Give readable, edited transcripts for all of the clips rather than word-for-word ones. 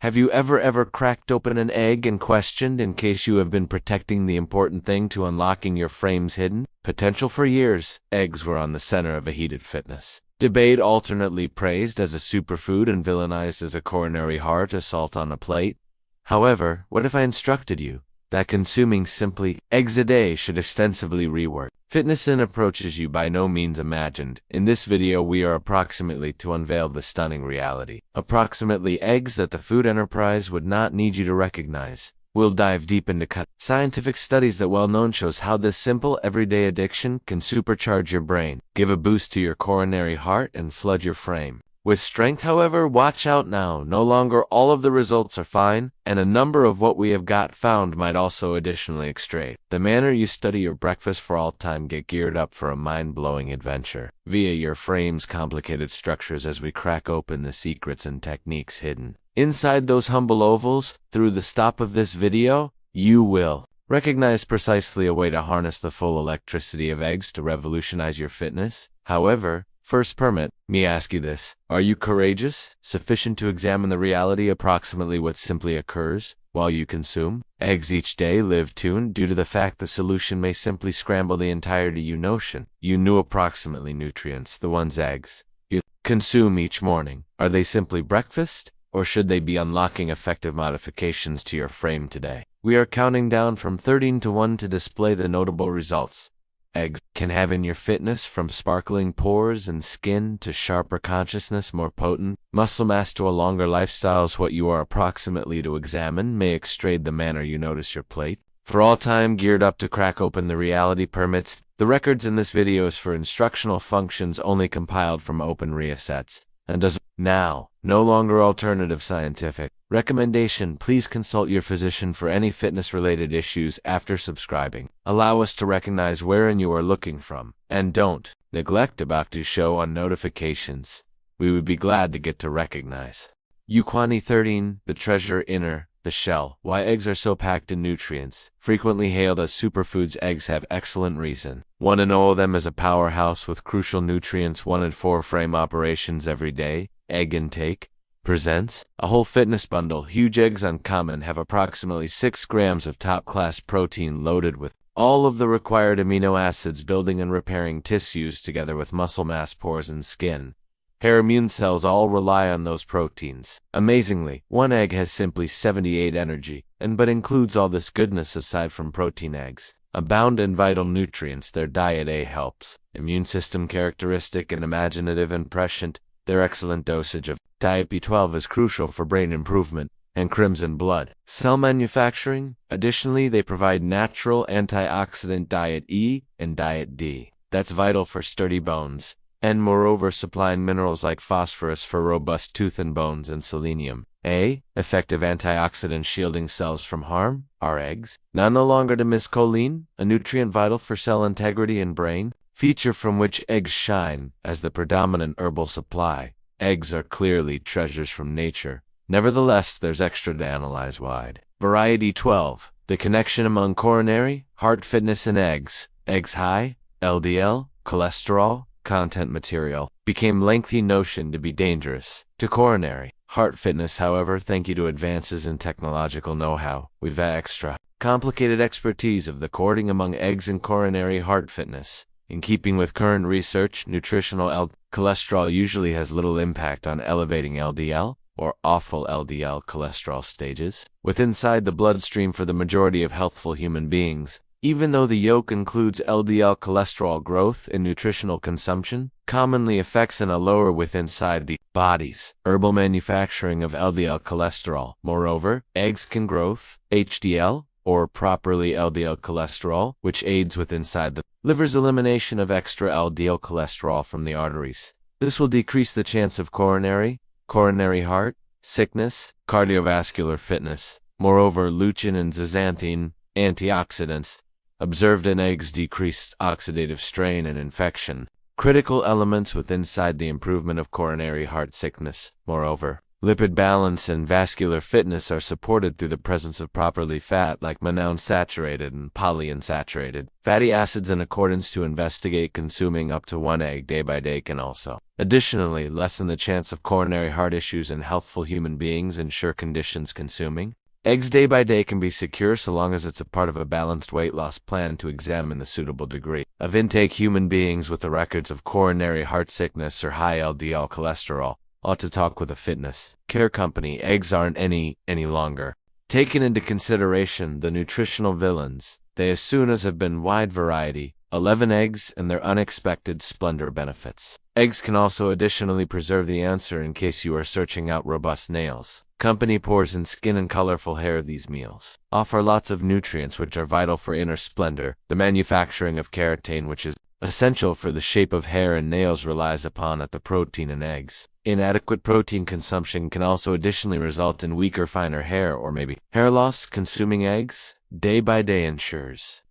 Have you ever cracked open an egg and questioned in case you have been protecting the important thing to unlocking your frame's hidden potential? For years, eggs were on the center of a heated fitness debate, alternately praised as a superfood and villainized as a coronary heart assault on a plate. However, what if I instructed you that consuming simply eggs a day should extensively rework fitness and approaches you by no means imagined? In this video, we are approximately to unveil the stunning reality. Approximately eggs that the food enterprise would not need you to recognize. We'll dive deep into scientific studies that well-known shows how this simple, everyday addiction can supercharge your brain, give a boost to your coronary heart, and flood your frame with strength. However, watch out now. No longer all of the results are fine, and a number of what we have got found might also additionally extray the manner you study your breakfast. For all time, get geared up for a mind-blowing adventure via your frame's complicated structures as we crack open the secrets and techniques hidden inside those humble ovals. Through the stop of this video, you will recognize precisely a way to harness the full electricity of eggs to revolutionize your fitness. However, first, permit me ask you this: are you courageous sufficient to examine the reality approximately what simply occurs while you consume eggs each day? Live tuned, due to the fact the solution may simply scramble the entirety you knew approximately nutrients, the ones eggs you consume each morning. Are they simply breakfast, or should they be unlocking effective modifications to your frame today? We are counting down from 13 to 1 to display the notable results eggs can have in your fitness, from sparkling pores and skin to sharper consciousness, more potent muscle mass to a longer lifestyles. What you are approximately to examine may extray the manner you notice your plate. For all time, geared up to crack open the reality. Permits the records in this video is for instructional functions only, compiled from open resets, and does now no longer alternative scientific recommendation. Please consult your physician for any fitness-related issues after subscribing. Allow us to recognize wherein you are looking from, and don't neglect about to show on notifications. We would be glad to get to recognize you. 13. The treasure inner the shell. Why eggs are so packed in nutrients. Frequently hailed as superfoods, eggs have excellent reason. Want to know them as a powerhouse with crucial nutrients wanted for frame operations every day. Egg intake presents a whole fitness bundle. Huge eggs uncommon have approximately 6 grams of top-class protein loaded with all of the required amino acids, building and repairing tissues together with muscle mass, pores, and skin. Hair, immune cells all rely on those proteins. Amazingly, one egg has simply 78 energy, but includes all this goodness aside from protein. Eggs abound in vital nutrients. Their diet A helps immune system, characteristic and imaginative and prescient. Their excellent dosage of diet B12 is crucial for brain improvement and crimson blood cell manufacturing. Additionally, they provide natural antioxidant diet E and diet D. That's vital for sturdy bones, and moreover supplying minerals like phosphorus for robust tooth and bones, and selenium A, effective antioxidant shielding cells from harm. Are eggs now no longer to miss choline, a nutrient vital for cell integrity and brain, feature from which eggs shine as the predominant herbal supply. Eggs are clearly treasures from nature. Nevertheless, there's extra to analyze. Wide variety. 12. The connection among coronary heart fitness and eggs. Eggs high LDL cholesterol content material became lengthy notion to be dangerous to coronary heart fitness. However, thank you to advances in technological know-how, we've extra complicated expertise of the cording among eggs and coronary heart fitness. In keeping with current research, nutritional cholesterol usually has little impact on elevating LDL or awful LDL cholesterol stages within the bloodstream for the majority of healthful human beings. Even though the yolk includes LDL cholesterol, growth in nutritional consumption commonly affects in a lower within the body's herbal manufacturing of LDL cholesterol. Moreover, eggs can growth HDL or properly LDL cholesterol, which aids within the liver's elimination of extra LDL cholesterol from the arteries. This will decrease the chance of coronary heart sickness, cardiovascular fitness. Moreover, lutein and zeaxanthin, antioxidants observed in eggs, decreased oxidative strain and infection, critical elements within the improvement of coronary heart sickness. Moreover, Lipid balance and vascular fitness are supported through the presence of properly fat like monounsaturated and polyunsaturated fatty acids. In accordance to investigate, consuming up to 1 egg day by day can also additionally lessen the chance of coronary heart issues in healthful human beings. Ensure conditions consuming eggs day by day can be secure so long as it's a part of a balanced weight loss plan. To examine the suitable degree of intake, human beings with the records of coronary heart sickness or high LDL cholesterol ought to talk with a fitness care company. Eggs aren't any longer taken into consideration the nutritional villains they as soon as have been wide variety, 11 eggs and their unexpected splendor benefits. Eggs can also additionally preserve the answer in case you are searching out robust nails, company pores and skin and colorful hair. These meals offer lots of nutrients which are vital for inner splendor. The manufacturing of keratin, which is essential for the shape of hair and nails, relies upon the protein in eggs. Inadequate protein consumption can also additionally result in weaker, finer hair or maybe hair loss. Consuming eggs day by day ensures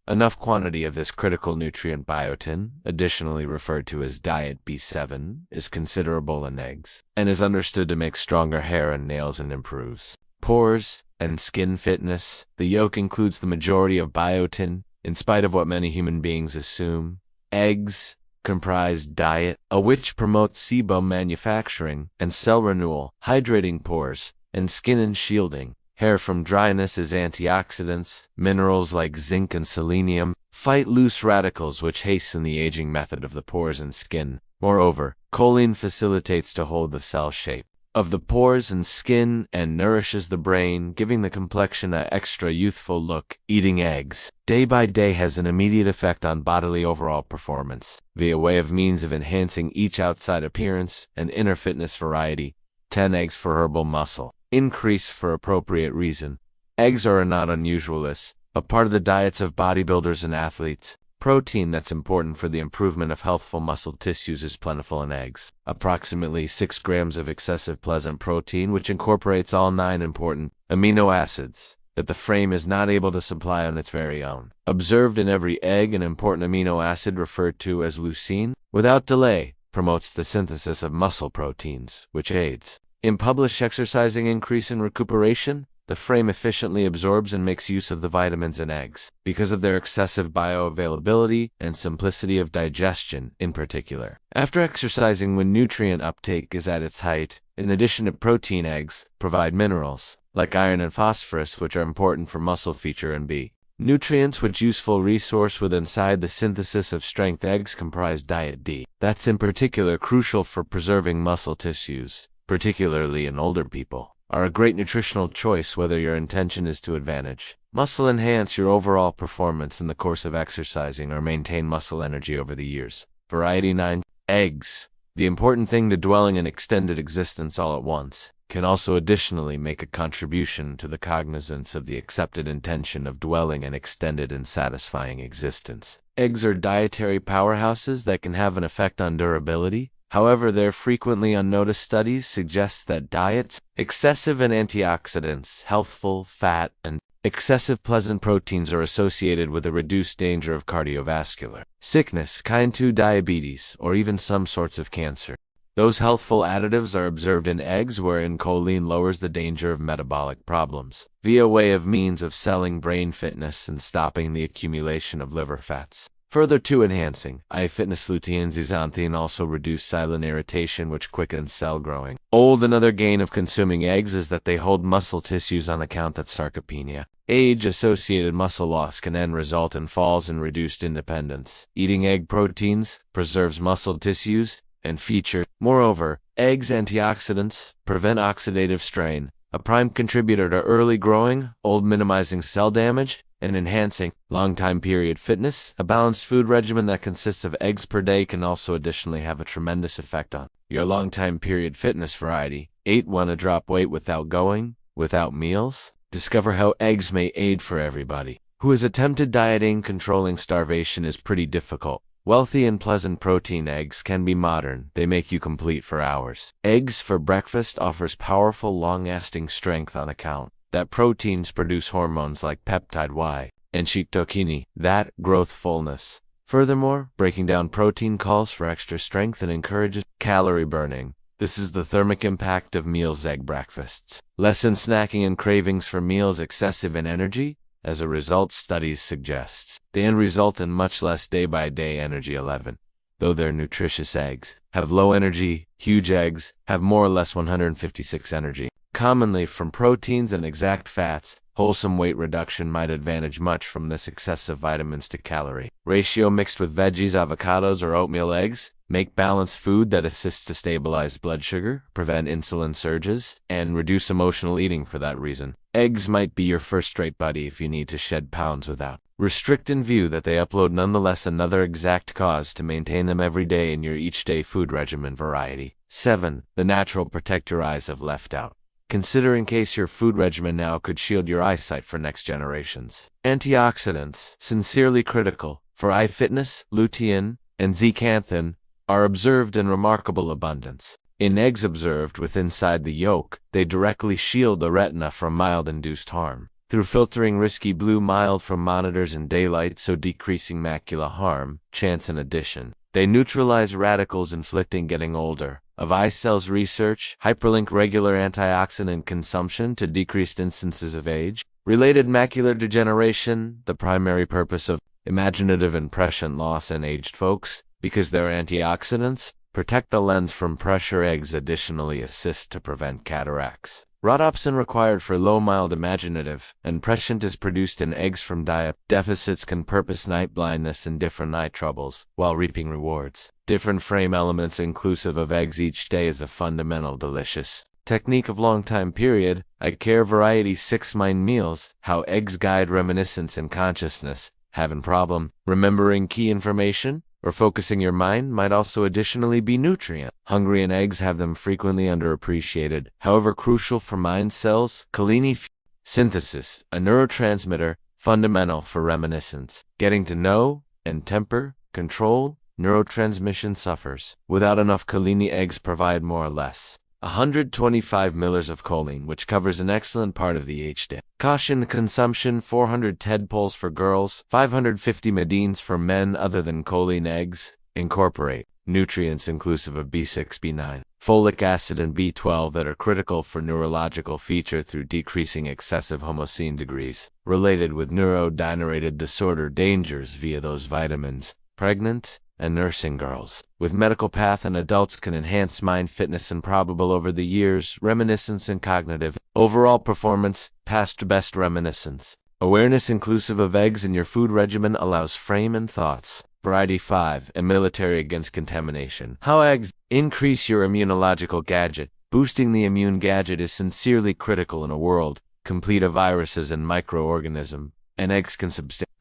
enough quantity of this critical nutrient biotin, additionally referred to as diet B7, is considerable in eggs and is understood to make stronger hair and nails and improves pores and skin fitness. The yolk includes the majority of biotin, in spite of what many human beings assume. Eggs comprise diet, which promotes sebum manufacturing and cell renewal, hydrating pores and skin and shielding hair from dryness. As antioxidants, minerals like zinc and selenium fight loose radicals which hasten the aging method of the pores and skin. Moreover, choline facilitates to hold the cell shape of the pores and skin and nourishes the brain, giving the complexion an extra youthful look. Eating eggs day by day has an immediate effect on bodily overall performance via way of means of enhancing each outside appearance and inner fitness. Variety: 10 eggs for herbal muscle increase for appropriate reason. Eggs are not unusual as a part of the diets of bodybuilders and athletes. Protein that's important for the improvement of healthful muscle tissues is plentiful in eggs. Approximately 6 grams of excessive pleasant protein, which incorporates all 9 important amino acids that the frame is not able to supply on its very own, observed in every egg. An important amino acid referred to as leucine, without delay, promotes the synthesis of muscle proteins, which aids in published exercising increase in recuperation. The frame efficiently absorbs and makes use of the vitamins in eggs because of their excessive bioavailability and simplicity of digestion, in particular after exercising when nutrient uptake is at its height. In addition to protein, eggs provide minerals like iron and phosphorus, which are important for muscle feature and B nutrients, which useful resource with inside the synthesis of strength. Eggs comprise diet D, that's in particular crucial for preserving muscle tissues, particularly in older people, are a great nutritional choice whether your intention is to advantage muscle, enhance your overall performance in the course of exercising, or maintain muscle energy over the years. Variety: 9 eggs. The important thing to dwelling an extended existence all at once can also additionally make a contribution to the cognizance of the accepted intention of dwelling an extended and satisfying existence. Eggs are dietary powerhouses that can have an effect on durability. However, their frequently unnoticed studies suggest that diets excessive in antioxidants, healthful fat, and excessive pleasant proteins are associated with a reduced danger of cardiovascular sickness, kind 2 diabetes, or even some sorts of cancer. Those healthful additives are observed in eggs, wherein choline lowers the danger of metabolic problems via way of means of selling brain fitness and stopping the accumulation of liver fats. Further to enhancing fitness, lutein and zeaxanthin also reduce silent irritation, which quickens cell growing. Another gain of consuming eggs is that they hold muscle tissues on account that sarcopenia, age-associated muscle loss, can then result in falls and reduced independence. Eating egg proteins preserves muscle tissues and feature. Moreover, eggs' antioxidants prevent oxidative strain, a prime contributor to early growing, minimizing cell damage, and enhancing long-time period fitness. A balanced food regimen that consists of eggs per day can also additionally have a tremendous effect on your long-time period fitness. Variety: 8 Want to drop weight without meals? Discover how eggs may aid for everybody who has attempted dieting. Controlling starvation is pretty difficult. Wealthy and pleasant protein eggs can be modern. They make you complete for hours. Eggs for breakfast offers powerful long-lasting strength on account that proteins produce hormones like peptide Y and cytokinin that growth fullness. Furthermore, breaking down protein calls for extra strength and encourages calorie burning. This is the thermic impact of meals egg breakfasts. Lessen snacking and cravings for meals excessive in energy. As a result, studies suggests they end result in much less day-by-day energy. 11. Though they're nutritious, eggs have low energy. Huge eggs have more or less 156 energy. Commonly from proteins and exact fats, wholesome weight reduction might advantage much from this excessive vitamins to calorie ratio mixed with veggies, avocados, or oatmeal. Eggs make balanced food that assists to stabilize blood sugar, prevent insulin surges, and reduce emotional eating. For that reason, eggs might be your first-rate buddy if you need to shed pounds without restrict in view that they upload. Nonetheless, another exact cause to maintain them every day in your each-day food regimen. Variety. 7. The natural protect your eyes if left out. Consider in case your food regimen now could shield your eyesight for next generations. Antioxidants, sincerely critical for eye fitness, lutein and zeaxanthin, are observed in remarkable abundance. In eggs observed with inside the yolk, they directly shield the retina from mild-induced harm. Through filtering risky blue mild from monitors in daylight, so decreasing macular harm, chance. In addition, they neutralize radicals inflicting getting older. Of eye cells research, hyperlink regular antioxidant consumption to decreased instances of age-related macular degeneration, the primary purpose of imaginative and prescient loss in aged folks, because their antioxidants protect the lens from pressure. Eggs additionally assist to prevent cataracts. Rhodopsin required for low mild imaginative and prescient is produced in eggs from diet. Deficits can purpose night blindness and different eye troubles, while reaping rewards. Different frame elements inclusive of eggs each day is a fundamental delicious technique of long time period. I care. Variety. 6. Mind meals, how eggs guide reminiscence and consciousness. Having problem remembering key information or focusing your mind might also additionally be nutrient hungry, and eggs have them frequently underappreciated, however crucial for mind cells. Choline synthesis, a neurotransmitter fundamental for reminiscence, getting to know, and temper, control, neurotransmission suffers. Without enough choline, eggs provide more or less 125 milliliters of choline, which covers an excellent part of the day. Caution consumption: 400 tadpoles for girls, 550 medines for men. Other than choline, eggs incorporate nutrients inclusive of B6, B9, folic acid, and B12 that are critical for neurological feature through decreasing excessive homocene degrees related with neurodegenerative disorder dangers via those vitamins. Pregnant and nursing girls with medical path and adults can enhance mind fitness and probable over the years reminiscence and cognitive overall performance. Past best reminiscence awareness inclusive of eggs in your food regimen allows frame and thoughts. Variety. 5. A military against contamination, how eggs increase your immunological gadget. Boosting the immune gadget is sincerely critical in a world complete of viruses and microorganisms, and eggs can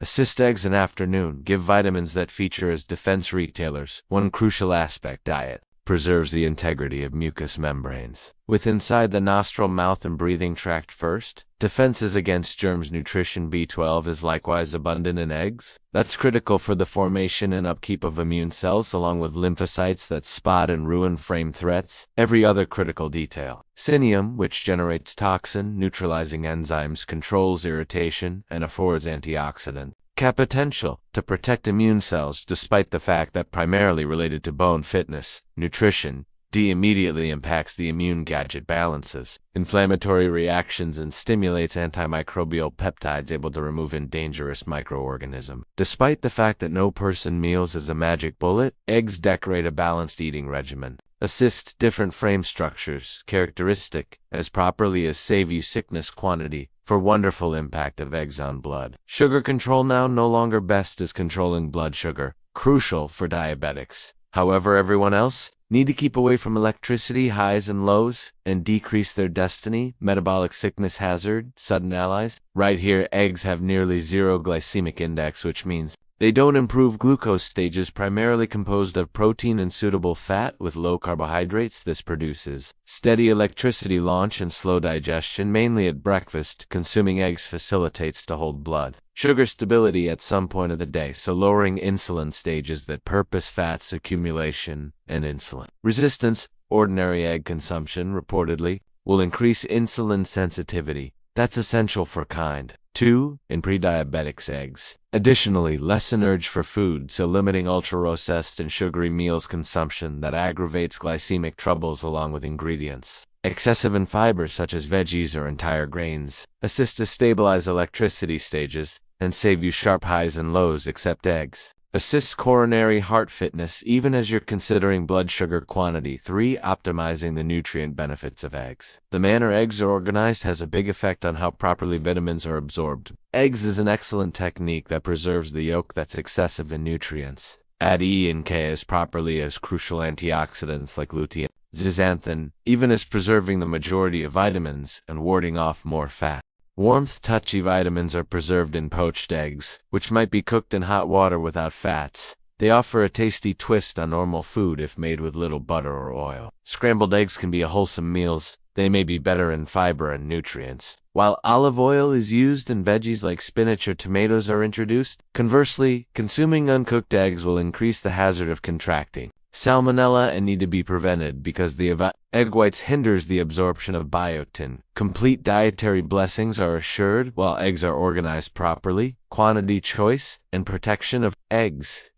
assist. Eggs in afternoon give vitamins that feature as defense retailers. One crucial aspect: diet preserves the integrity of mucous membranes with inside the nostril, mouth, and breathing tract. First, defenses against germs. Nutrition. B12 is likewise abundant in eggs. That's critical for the formation and upkeep of immune cells, along with lymphocytes that spot and ruin frame threats. Every other critical detail. Selenium, which generates toxin neutralizing enzymes, controls irritation, and affords antioxidant potential to protect immune cells, despite the fact that primarily related to bone fitness. Nutrition. D immediately impacts the immune gadget balances inflammatory reactions and stimulates antimicrobial peptides able to remove in dangerous microorganism. Despite the fact that no person meals is a magic bullet, eggs decorate a balanced eating regimen. Assist different frame structures characteristic as properly as save you sickness quantity for wonderful impact of eggs on blood sugar control. Now no longer best is controlling blood sugar, crucial for diabetics. However, everyone else need to keep away from electricity highs and lows and decrease their destiny metabolic sickness hazard. Sudden allies. Right here, eggs have nearly zero glycemic index, which means they don't improve glucose stages, primarily composed of protein and suitable fat with low carbohydrates. This produces steady electricity launch and slow digestion, mainly at breakfast. Consuming eggs facilitates to hold blood sugar stability at some point of the day, so lowering insulin stages that purpose fats accumulation and insulin resistance. Ordinary egg consumption reportedly will increase insulin sensitivity. That's essential for kind 2. In pre-diabetics, eggs. Additionally, lessen urge for food, so limiting ultra-processed and sugary meals consumption that aggravates glycemic troubles along with ingredients. Excessive in fiber such as veggies or entire grains assist to stabilize electricity stages and save you sharp highs and lows except eggs. Assists coronary heart fitness even as you're considering blood sugar quantity. 3. Optimizing the nutrient benefits of eggs. The manner eggs are organized has a big effect on how properly vitamins are absorbed. Eggs is an excellent technique that preserves the yolk that's excessive in nutrients. Add E and K as properly as crucial antioxidants like lutein, zeaxanthin, even as preserving the majority of vitamins and warding off more fat. Warmth touchy vitamins are preserved in poached eggs, which might be cooked in hot water without fats. They offer a tasty twist on normal food if made with little butter or oil. Scrambled eggs can be a wholesome meals. They may be better in fiber and nutrients. While olive oil is used and veggies like spinach or tomatoes are introduced, conversely, consuming uncooked eggs will increase the hazard of contracting salmonella and need to be prevented because the egg whites hinders the absorption of biotin. Complete dietary blessings are assured while eggs are organized properly. Quantity choice and protection of eggs.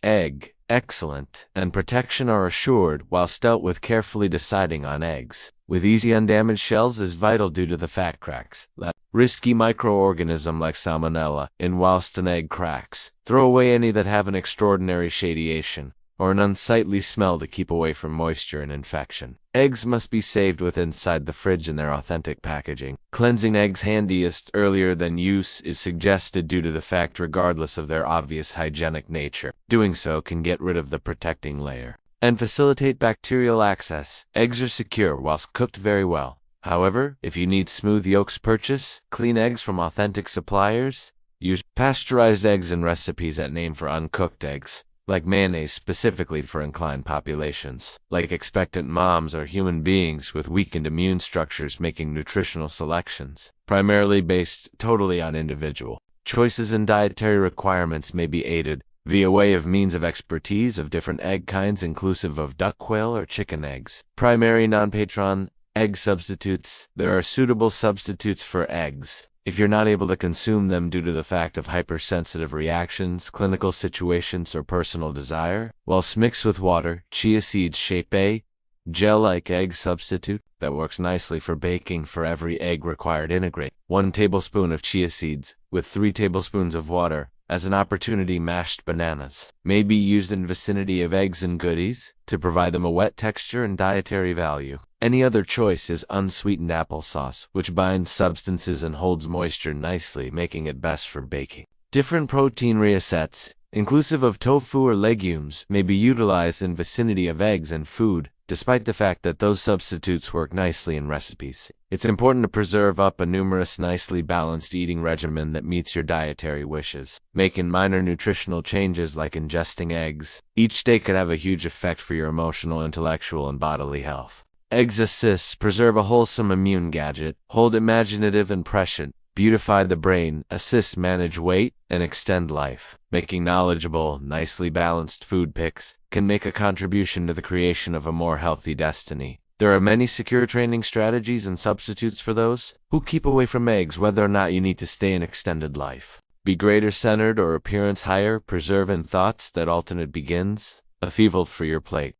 Excellent, and protection are assured whilst dealt with carefully deciding on eggs. With easy undamaged shells is vital due to the fat cracks. Risky microorganism like salmonella in whilst an egg cracks. Throw away any that have an extraordinary shadiation or an unsightly smell to keep away from moisture and infection. Eggs must be saved with inside the fridge in their authentic packaging. Cleansing eggs handiest earlier than use is suggested due to the fact regardless of their obvious hygienic nature. Doing so can get rid of the protecting layer and facilitate bacterial access. Eggs are secure whilst cooked very well. However, if you need smooth yolks, purchase clean eggs from authentic suppliers. Use pasteurized eggs in recipes that name for uncooked eggs, like mayonnaise specifically for inclined populations, like expectant moms or human beings with weakened immune structures making nutritional selections, primarily based totally on individual choices and dietary requirements may be aided via way of means of expertise of different egg kinds inclusive of duck, quail, or chicken eggs. Primary non-patron egg substitutes. There are suitable substitutes for eggs if you're not able to consume them due to the fact of hypersensitive reactions, clinical situations, or personal desire. Whilst mixed with water, chia seeds shape a gel-like egg substitute that works nicely for baking. For every egg required, integrate 1 tablespoon of chia seeds with 3 tablespoons of water. As an opportunity, mashed bananas may be used in vicinity of eggs and goodies to provide them a wet texture and dietary value. Any other choice is unsweetened applesauce, which binds substances and holds moisture nicely, making it best for baking. Different protein resets, inclusive of tofu or legumes, may be utilized in vicinity of eggs and food, despite the fact that those substitutes work nicely in recipes. It's important to preserve up a numerous nicely balanced eating regimen that meets your dietary wishes. Making minor nutritional changes like ingesting eggs each day could have a huge effect for your emotional, intellectual, and bodily health. Eggs assists preserve a wholesome immune gadget, hold imaginative and prescient, beautify the brain, assist manage weight, and extend life. Making knowledgeable, nicely balanced food picks can make a contribution to the creation of a more healthy destiny. There are many secure training strategies and substitutes for those who keep away from eggs whether or not you need to stay in extended life. Be greater centered or appearance higher, preserve in thoughts that alternate begins, a feeble for your plate.